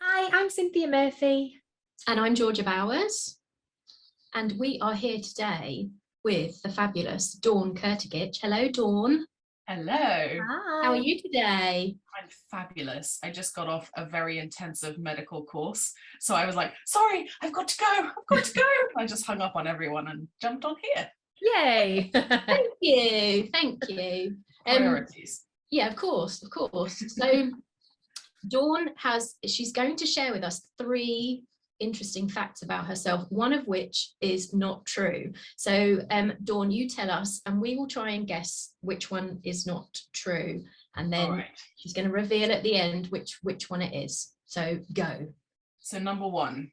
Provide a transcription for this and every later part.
Hi, I'm Cynthia Murphy. And I'm Georgia Bowers. And we are here today with the fabulous Dawn Kurtagich. Hello, Dawn. Hello. Hi. How are you today? I'm fabulous. I just got off a very intensive medical course. So I was like, sorry, I've got to go. I just hung up on everyone and jumped on here. Yay. Thank you. Priorities. Yeah, of course. So Dawn she's going to share with us 3 interesting facts about herself, one of which is not true. So Dawn, you tell us and we will try and guess which one is not true, and then she's going to reveal at the end which one it is. So go. So number 1,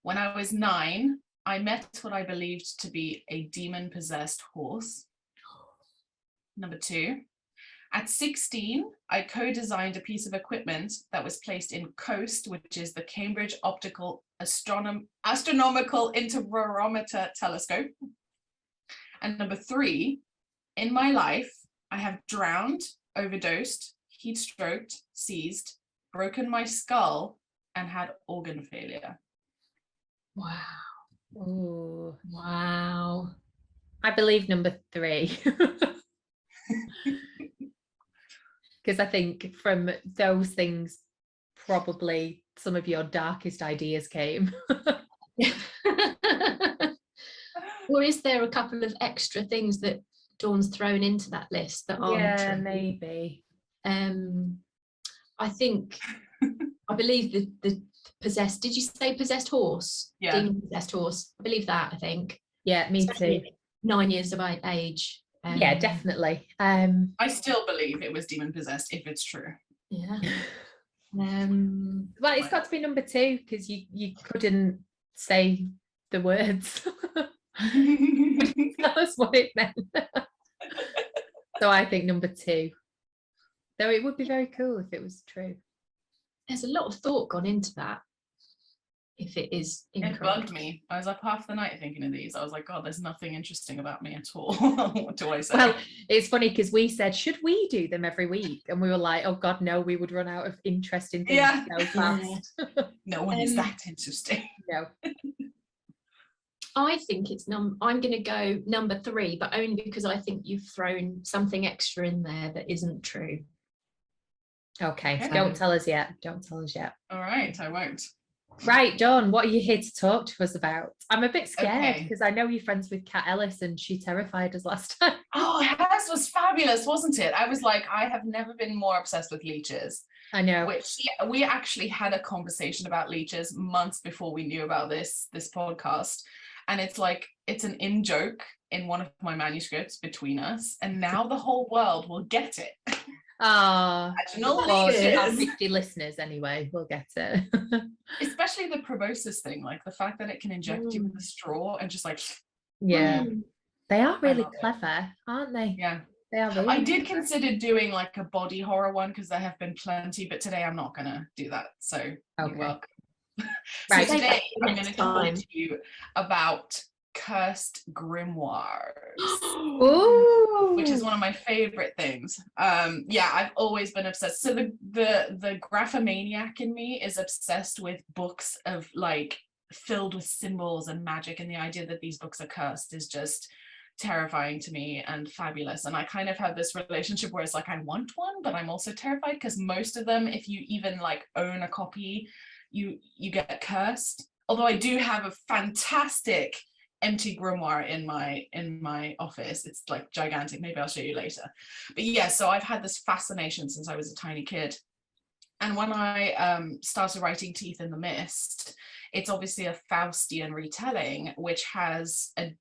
when I was 9, I met what I believed to be a demon-possessed horse. Number 2, at 16, I co-designed a piece of equipment that was placed in COAST, which is the Cambridge Optical Astronomical Interferometer Telescope. And number 3, in my life, I have drowned, overdosed, heat stroked, seized, broken my skull, and had organ failure. Wow. Ooh. Wow. I believe number 3. Because I think from those things, probably some of your darkest ideas came. Or is there a couple of extra things that Dawn's thrown into that list that aren't true? Maybe. I believe the possessed, did you say possessed horse? Yeah. Demon possessed horse. I believe that, I think. Yeah, me Especially too. 9 years of age. Yeah, definitely. I still believe it was demon-possessed, if it's true. Yeah. Well, it's got to be number 2 because you couldn't say the words. Tell us what it meant. So I think number 2. Though it would be very cool if it was true. There's a lot of thought gone into that. If it is incorrect. It bugged me. I was up half the night thinking of these. I was like, God, there's nothing interesting about me at all. What do I say? Well, it's funny because we said, should we do them every week? And we were like, oh God, no, we would run out of interesting things so fast. No one is that interesting. No. I think it's I'm going to go number 3, but only because I think you've thrown something extra in there that isn't true. Okay, don't tell us yet. All right, I won't. Right, Dawn, what are you here to talk to us about? I'm a bit scared because I know you're friends with Kat Ellis and she terrified us last time. Oh, hers was fabulous, wasn't it? I was like, I have never been more obsessed with leeches. I know. Which we actually had a conversation about leeches months before we knew about this podcast. And it's like, it's an in-joke in one of my manuscripts between us. And now the whole world will get it. Our 50 listeners anyway, we'll get it. Especially the proboscis thing, like the fact that it can inject you with a straw and just like They are really clever, aren't they? Yeah, they are really I did consider doing like a body horror one because there have been plenty, but today I'm not gonna do that, so you're welcome. Right. So today I'm going to talk to you about cursed grimoires. Ooh. Which is one of my favorite things. I've always been obsessed. So the graphomaniac in me is obsessed with books of like filled with symbols and magic, and the idea that these books are cursed is just terrifying to me and fabulous. And I kind of have this relationship where it's like I want one, but I'm also terrified because most of them, if you even like own a copy, you get cursed. Although I do have a fantastic empty grimoire in my office. It's like gigantic. Maybe I'll show you later. But yeah, so I've had this fascination since I was a tiny kid. And when I started writing Teeth in the Mist, it's obviously a Faustian retelling, which has a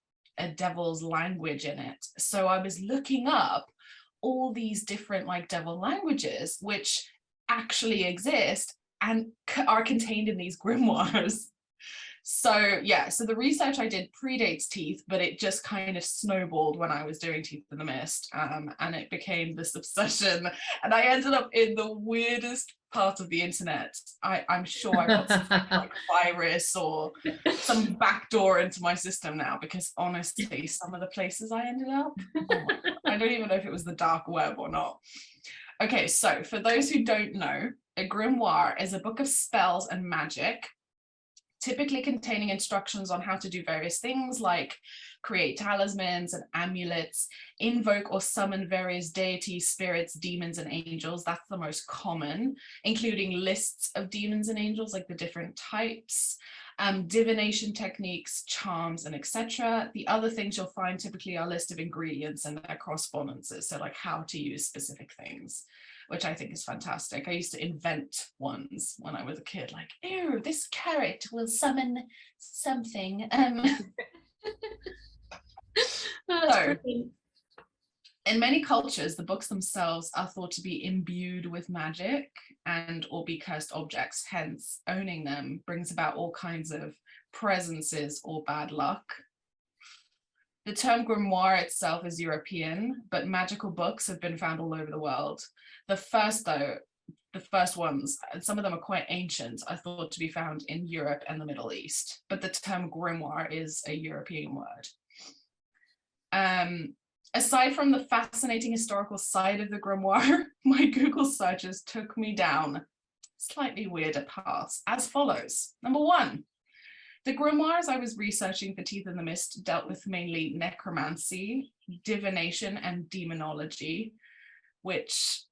devil's language in it. So I was looking up all these different like devil languages, which actually exist and are contained in these grimoires. So yeah, so the research I did predates Teeth, but it just kind of snowballed when I was doing Teeth in the Mist, and it became this obsession, and I ended up in the weirdest part of the internet. I'm sure I got some like virus or some backdoor into my system now, because honestly, some of the places I ended up, I don't even know if it was the dark web or not. Okay, so for those who don't know, a grimoire is a book of spells and magic, typically containing instructions on how to do various things like create talismans and amulets, invoke or summon various deities, spirits, demons, and angels. That's the most common, including lists of demons and angels, like the different types, divination techniques, charms, and etc. The other things you'll find typically are a list of ingredients and their correspondences, so like how to use specific things, which I think is fantastic. I used to invent ones when I was a kid, like, ew, this carrot will summon something. So, in many cultures, the books themselves are thought to be imbued with magic and or be cursed objects, hence owning them brings about all kinds of presences or bad luck. The term grimoire itself is European, but magical books have been found all over the world. The first ones, and some of them are quite ancient, are thought to be found in Europe and the Middle East, but the term grimoire is a European word. Aside from the fascinating historical side of the grimoire, my Google searches took me down slightly weirder paths as follows. Number 1, the grimoires I was researching for Teeth in the Mist dealt with mainly necromancy, divination, and demonology, which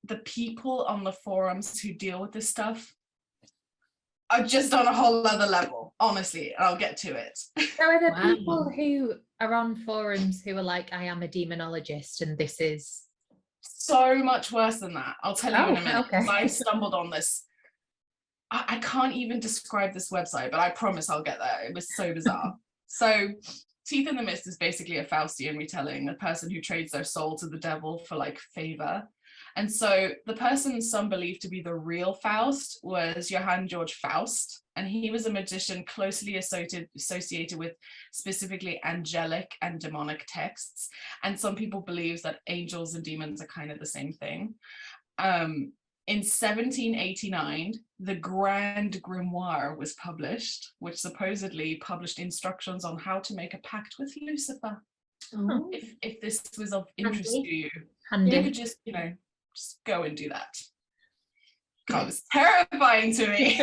the people on the forums who deal with this stuff are just on a whole other level, honestly, and I'll get to it. So are there people who are on forums who are like, I am a demonologist and this is... So much worse than that. I'll tell you in a minute. Okay. I stumbled on this. I can't even describe this website, but I promise I'll get there. It was so bizarre. So Teeth in the Mist is basically a Faustian retelling, a person who trades their soul to the devil for like favor. And so the person some believe to be the real Faust was Johann Georg Faust, and he was a magician closely associated with specifically angelic and demonic texts. And some people believe that angels and demons are kind of the same thing. In 1789, the Grand Grimoire was published, which supposedly published instructions on how to make a pact with Lucifer. Oh. If this was of interest to you, Handy. you could just, just go and do that. God, it's terrifying to me.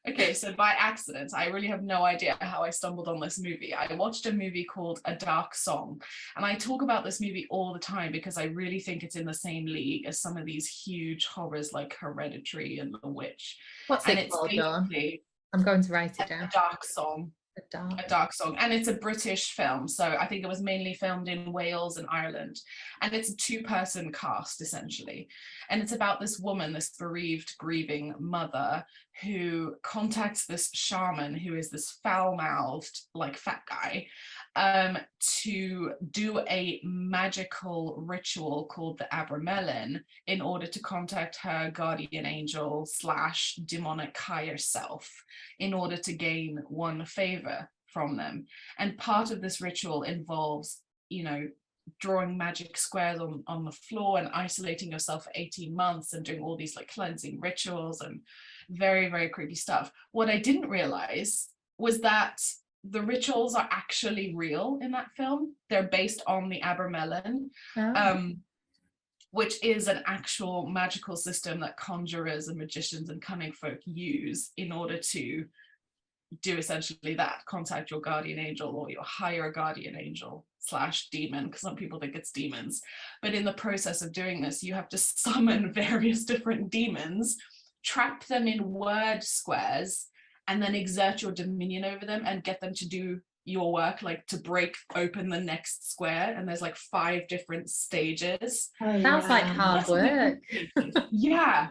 Okay, so by accident, I really have no idea how I stumbled on this movie. I watched a movie called A Dark Song, and I talk about this movie all the time because I really think it's in the same league as some of these huge horrors like Hereditary and The Witch. What's it called, Dawn? I'm going to write it down. A Dark Song. A Dark Song, and it's a British film, so I think it was mainly filmed in Wales and Ireland, and it's a 2-person cast essentially, and it's about this woman, this bereaved, grieving mother who contacts this shaman who is this foul-mouthed like fat guy to do a magical ritual called the Abermellon in order to contact her guardian angel / demonic higher self in order to gain one favor from them. And part of this ritual involves, drawing magic squares on the floor and isolating yourself for 18 months and doing all these like cleansing rituals and very, very creepy stuff. What I didn't realize was that the rituals are actually real in that film. They're based on the Abermellon, which is an actual magical system that conjurers and magicians and cunning folk use in order to do essentially that, contact your guardian angel or your higher guardian angel / demon, because some people think it's demons. But in the process of doing this, you have to summon various different demons, trap them in word squares, and then exert your dominion over them and get them to do your work, like to break open the next square. And there's like 5 different stages. Sounds like hard work. Yeah.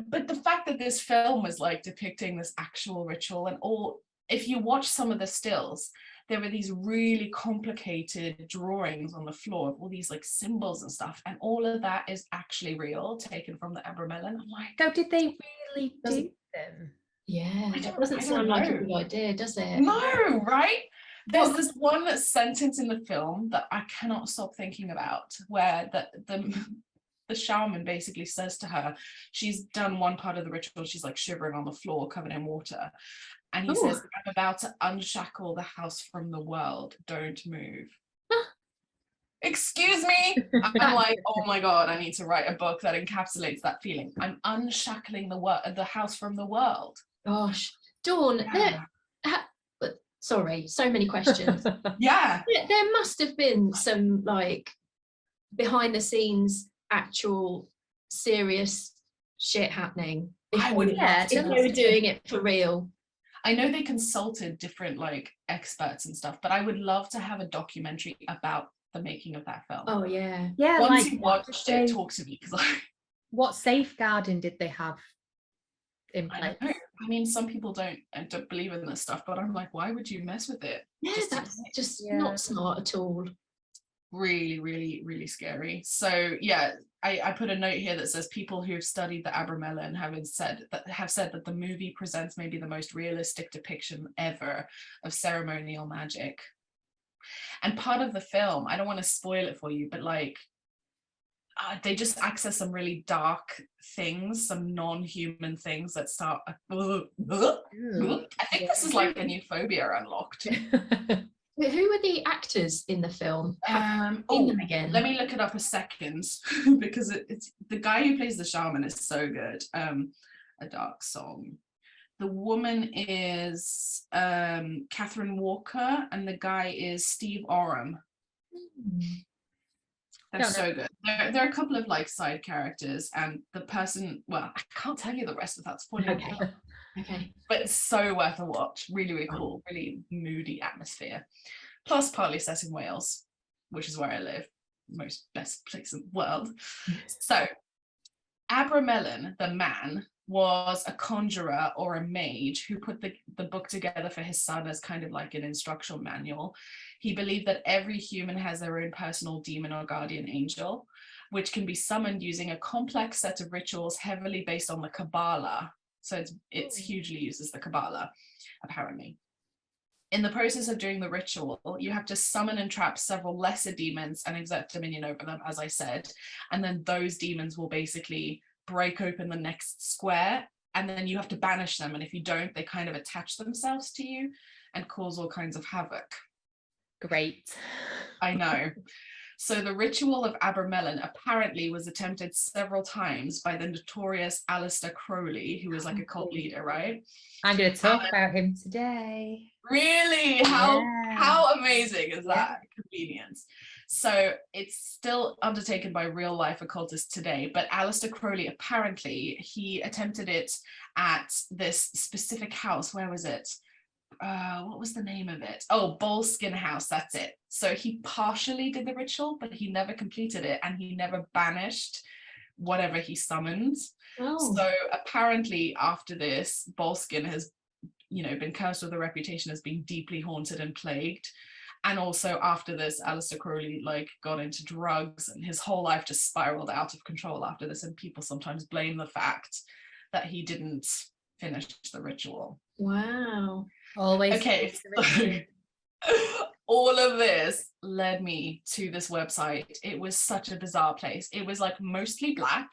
But the fact that this film was like depicting this actual ritual and all, if you watch some of the stills, there were these really complicated drawings on the floor of all these like symbols and stuff, and all of that is actually real, taken from the Abermellon. I'm like, so did they really do them? Yeah, it doesn't sound like a good idea, does it? No, right? There's this one sentence in the film that I cannot stop thinking about, where the shaman basically says to her, she's done one part of the ritual, she's like shivering on the floor covered in water, and he says, I'm about to unshackle the house from the world, don't move. excuse me. I'm like, oh my God, I need to write a book that encapsulates that feeling. I'm unshackling the house from the world. Gosh, Dawn, sorry, so many questions. Yeah. There must have been some like behind the scenes actual serious shit happening. I would if they were doing it for real. I know they consulted different like experts and stuff, but I would love to have a documentary about the making of that film. Oh yeah. Yeah. Once you watched it, talk to me, because what safeguarding did they have in place? I mean, some people don't believe in this stuff, but I'm like, why would you mess with it? Yeah, that's just not smart at all. Really, really, really scary. So yeah, I put a note here that says people who've studied the Abermellon have said that the movie presents maybe the most realistic depiction ever of ceremonial magic. And part of the film, I don't want to spoil it for you, but like they just access some really dark things, some non-human things that start. I think this is like a new phobia unlocked. Who are the actors in the film? In them again. Let me look it up a second because it's the guy who plays the shaman is so good. A Dark Song. The woman is Catherine Walker, and the guy is Steve Oram. They're so good. There are a couple of like side characters, and the person. Well, I can't tell you the rest without spoiling it. Okay. But it's so worth a watch. Really, really cool. Really moody atmosphere. Plus, partly set in Wales, which is where I live. Best place in the world. So, Abermellon, the man, was a conjurer or a mage who put the book together for his son as kind of like an instructional manual. He believed that every human has their own personal demon or guardian angel, which can be summoned using a complex set of rituals heavily based on the Kabbalah. So it's hugely used as the Kabbalah, apparently. In the process of doing the ritual, you have to summon and trap several lesser demons and exert dominion over them, as I said. And then those demons will basically break open the next square, and then you have to banish them. And if you don't, they kind of attach themselves to you and cause all kinds of havoc. Great. I know. So the ritual of Abermellon apparently was attempted several times by the notorious Aleister Crowley, who was like a cult leader, right? I'm going to talk about him today. Really? How amazing is that convenience? So it's still undertaken by real life occultists today, but Aleister Crowley, apparently, he attempted it at this specific house. Where was it? What was the name of it? Oh, Boleskine House, that's it. So he partially did the ritual, but he never completed it, and he never banished whatever he summoned. So apparently after this, Boleskine has, been cursed with a reputation as being deeply haunted and plagued. And also after this, Aleister Crowley got into drugs, and his whole life just spiraled out of control after this. And people sometimes blame the fact that he didn't finish the ritual. Wow. Always. Okay, so all of this led me to this website. It was such a bizarre place. It was mostly black,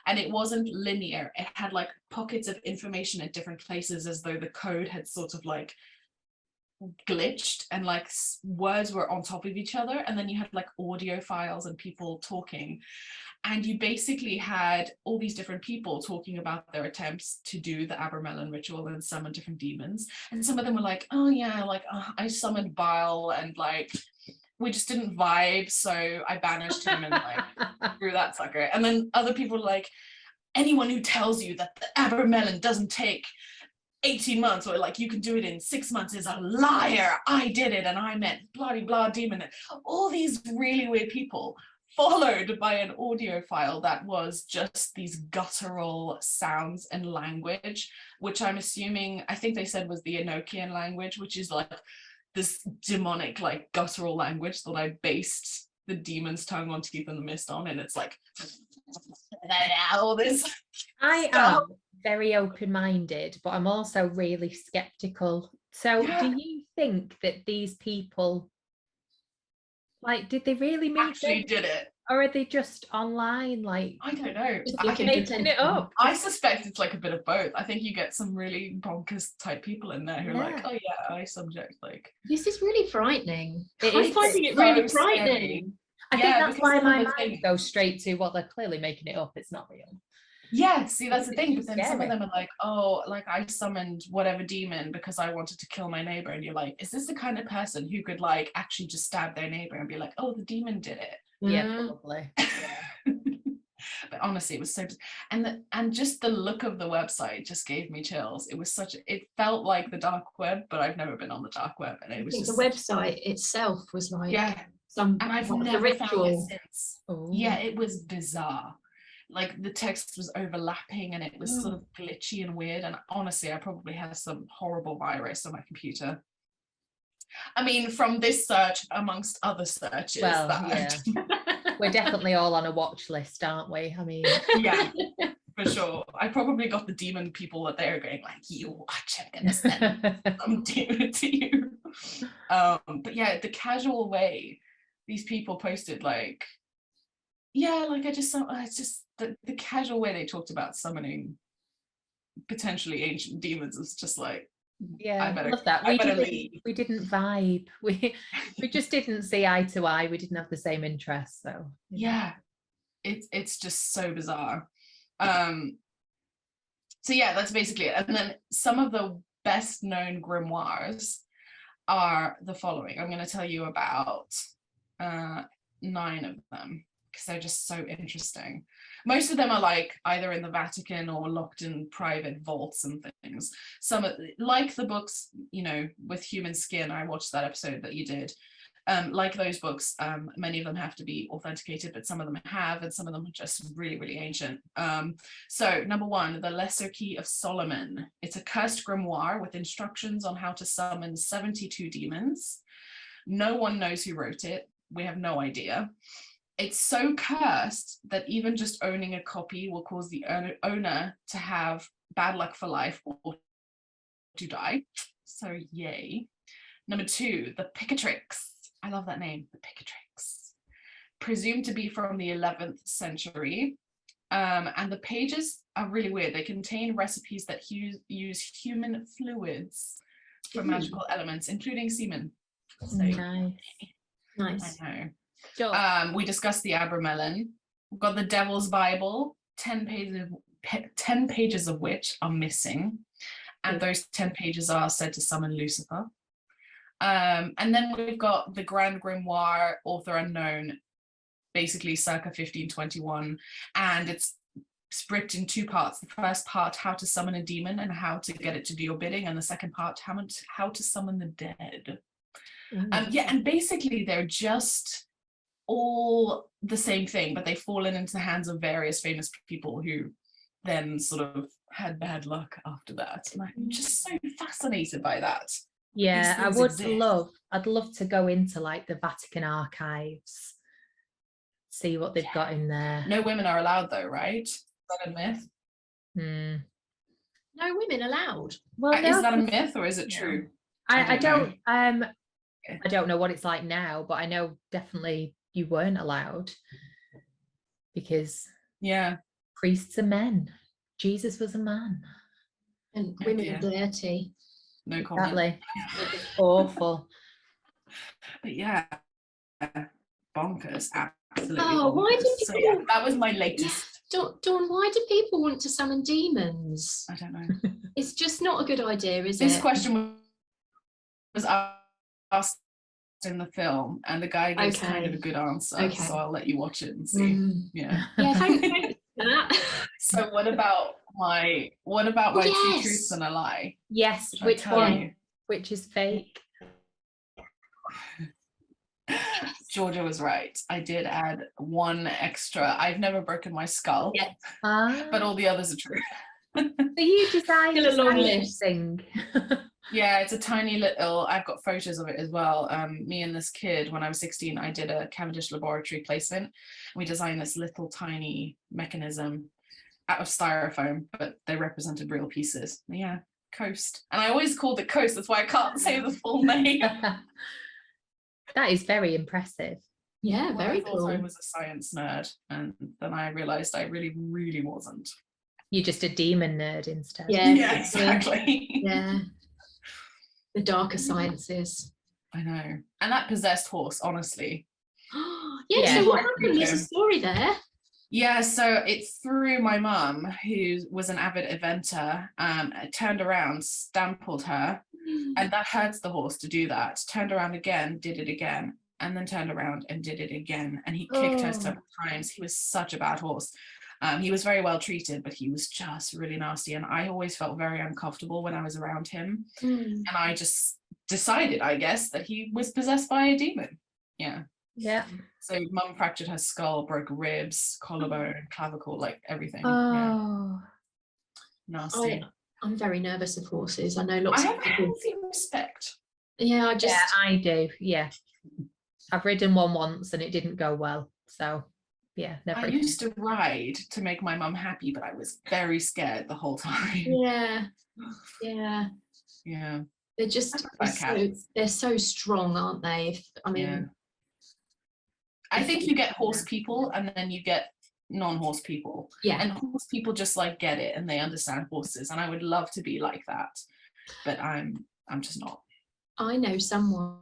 and it wasn't linear. It had pockets of information at different places, as though the code had sort of glitched, and words were on top of each other, and then you had audio files and people talking, and you basically had all these different people talking about their attempts to do the Abermellon ritual and summon different demons. And some of them were I summoned Bile, and we just didn't vibe, so I banished him and threw that sucker. And then other people were anyone who tells you that the Abermellon doesn't take 18 months, or you can do it in 6 months, is a liar. I did it, and I met bloody blah demon. All these really weird people, followed by an audio file that was just these guttural sounds and language, which I'm assuming, I think they said was the Enochian language, which is this demonic guttural language that I based the demon's tongue on Teeth in the Mist on, and it's all this. I am very open-minded, but I'm also really skeptical. So do you think that these people, did they really meet actually did it, or are they just online? I don't know. Making it up. I suspect it's a bit of both. I think you get some really bonkers type people in there who are oh yeah, I subject This is really frightening. I'm finding it really frightening. I think Yeah, that's because why some my of the mind things, goes straight to, well, they're clearly making it up. It's not real. yeah, see, that's the It's thing. too But then some of scary. them are like, oh, like I summoned whatever demon because I wanted to kill my neighbor. And you're like, is this the kind of person who could like actually just stab their neighbor and be like, oh, the demon did it? Yeah, Mm. probably. But honestly, it was so, and just the look of the website just gave me chills. It was it felt like the dark web, but I've never been on the dark web, and I it was think the just website itself was like yeah. some And I've like the never found it ritual. since. Oh. Yeah, it was bizarre. Like the text was overlapping and it was sort of glitchy and weird. And honestly, I probably have some horrible virus on my computer. I mean, from this search amongst other searches. Well, that We're definitely all on a watch list, aren't we? I mean, yeah, for sure. I probably got the demon people that they're going like, you watch, I'm gonna send some demon to you. But yeah, the casual way these people posted, like, yeah, like I just saw, it's just the casual way they talked about summoning potentially ancient demons is just like, yeah, I love that. I better leave. We didn't vibe. We just didn't see eye to eye. We didn't have the same interests. So Yeah, it's just so bizarre. So yeah, that's basically it. And then some of the best known grimoires are the following. I'm going to tell you about 9 of them because they're just so interesting. Most of them are like either in the Vatican or locked in private vaults and things. Some like the books, you know, with human skin. I watched that episode that you did. Like those books, many of them have to be authenticated, but some of them have, and some of them are just really, really ancient. So number 1, the Lesser Key of Solomon. It's a cursed grimoire with instructions on how to summon 72 demons. No one knows who wrote it. We have no idea. It's so cursed that even just owning a copy will cause the owner to have bad luck for life or to die. So yay. Number 2, the Picatrix. I love that name, the Picatrix. Presumed to be from the 11th century. And the pages are really weird. They contain recipes that use human fluids for magical elements, including semen. So, Nice. I know. Sure. We discussed the Abermellon. We've got the Devil's Bible, 10 pages of which are missing. And those 10 pages are said to summon Lucifer. And then we've got the Grand Grimoire, author unknown, basically circa 1521, and it's split in 2 parts. The first part, how to summon a demon and how to get it to do your bidding, and the second part, how to summon the dead. Yeah, and basically they're just all the same thing, but they've fallen into the hands of various famous people who then sort of had bad luck after that. And I'm just so fascinated by that. Yeah, I things would exist. I'd love to go into like the Vatican archives, see what they've got in there. No women are allowed though, right? Is that a myth? No women allowed. Well, Is that a myth or is it true? I don't know. I don't know what it's like now, but I know definitely you weren't allowed because priests are men. Jesus was a man. And women are dirty. No comment. Exactly. It's awful. But yeah, bonkers. Absolutely. Oh, why do people? So, yeah, that was my latest. Dawn, why do people want to summon demons? I don't know. It's just not a good idea, is it? This question was asked in the film, and the guy gives kind of a good answer. So I'll let you watch it and see. Yeah. Yeah. Thanks for that. So what about my 2 truths and a lie? Yes. Which one? Which is fake? Georgia was right. I did add 1 extra. I've never broken my skull, but all the others are true. So you designed a long list thing. Yeah, it's a tiny little, I've got photos of it as well. Me and this kid, when I was 16, I did a Cavendish laboratory placement. We designed this little tiny mechanism out of styrofoam, but they represented real pieces. Yeah, Coast. And I always called it Coast, that's why I can't say the full name. That is very impressive. Yeah, very cool. I was a science nerd, and then I realized I really, really wasn't. You're just a demon nerd instead. Yeah, exactly. Yeah. The darker sciences. I know. And that possessed horse, honestly. So what Yeah. happened? There's a story there. Yeah, so it's through my mum, who was an avid eventer, turned around, stampled her, and that hurts the horse to do that. Turned around again, did it again, and then turned around and did it again. And he kicked her several times. He was such a bad horse. He was very well treated, but he was just really nasty. And I always felt very uncomfortable when I was around him. And I just decided, I guess, that he was possessed by a demon. Yeah. Yeah. So mum fractured her skull, broke ribs, collarbone, clavicle, like everything. Yeah. Oh. Nasty. I'm very nervous of horses. I know I lots have of a people. healthy respect. Yeah, Yeah, I do. Yeah. I've ridden one once and it didn't go well. So yeah, never I again. used to ride to make my mum happy, but I was very scared the whole time. Yeah. Yeah. They're just they're so strong, aren't they? I mean, I think you get horse people and then you get non-horse people. Yeah. And horse people just like get it and they understand horses. And I would love to be like that, but I'm just not. I know someone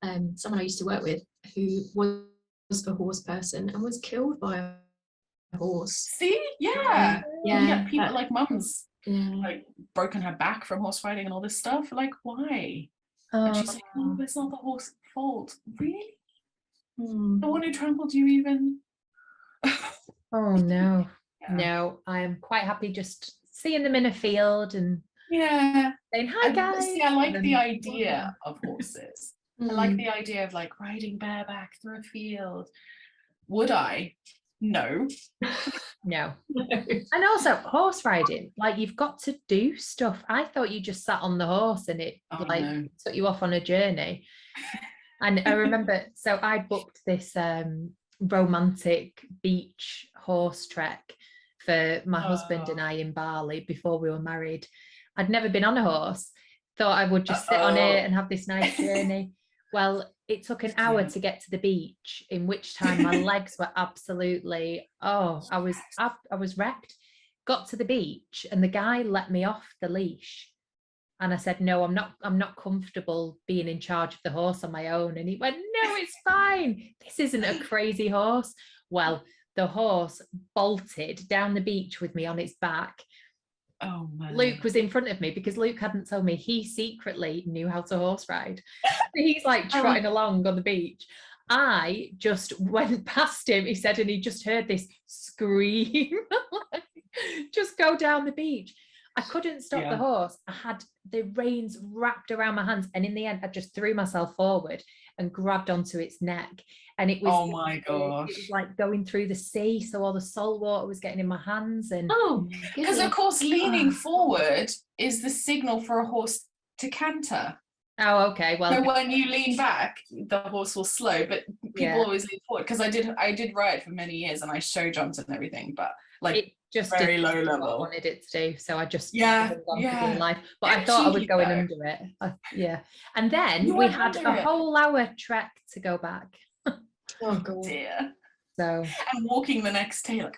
I used to work with who was a horse person and was killed by a horse. See? Yeah. Yeah. People like mum's Yeah. like broken her back from horse riding and all this stuff. Like, why? And she's like, oh, it's not the horse's fault. Really? The one who trampled you even? Oh no. Yeah. No, I am quite happy just seeing them in a field and saying hi guys. See, I like the idea of horses. I like the idea of like riding bareback through a field. Would I? No. No. And also horse riding, like you've got to do stuff. I thought you just sat on the horse and it took you off on a journey. And I remember, so I booked this romantic beach horse trek for my husband and I in Bali before we were married. I'd never been on a horse. Thought I would just sit on it and have this nice journey. Well, it took an hour to get to the beach, in which time my legs were absolutely, I was wrecked. Got to the beach and the guy let me off the leash. And I said, no, I'm not comfortable being in charge of the horse on my own. And he went, no, it's fine. This isn't a crazy horse. Well, the horse bolted down the beach with me on its back. Oh man. Luke was in front of me because Luke hadn't told me he secretly knew how to horse ride. He's like trotting along on the beach. I just went past him, he said, and he just heard this scream, just go down the beach. I couldn't stop the horse. I had the reins wrapped around my hands. And in the end, I just threw myself forward and grabbed onto its neck. And it was, oh my gosh, it was like going through the sea. So all the salt water was getting in my hands. And because of course, leaning forward is the signal for a horse to canter. Oh, okay. Well, so when you lean back, the horse will slow, but people always lean forward. Because I did ride for many years and I show jumped and everything, but like it just very did low what level. I wanted it to do, so I just gone for life. But I thought I was going under it. And then we had a whole hour trek to go back. Oh god. Dear. So and walking the next day like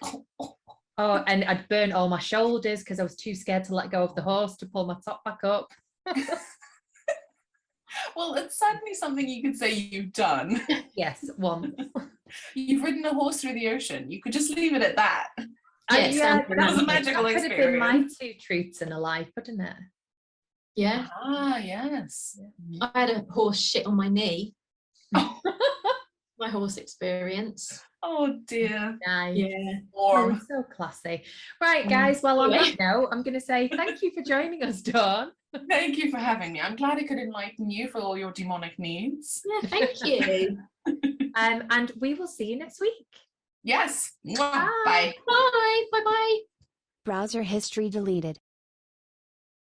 and I'd burnt all my shoulders because I was too scared to let go of the horse to pull my top back up. Well, it's certainly something you could say you've done. Yes, once. You've ridden a horse through the ocean. You could just leave it at that. Yes, that was a magical experience. Could have been my 2 truths and a lie, couldn't it? Yeah. Ah, yes. I had a horse shit on my knee. My horse experience. Oh dear. Nice. Yeah. Warm. So classy. Right, guys. Well, on that note, I'm going to say thank you for joining us, Dawn. Thank you for having me. I'm glad I could enlighten you for all your demonic needs. Yeah, thank you. And we will see you next week. Yes. Bye. Bye. Bye. Bye-bye. Browser history deleted.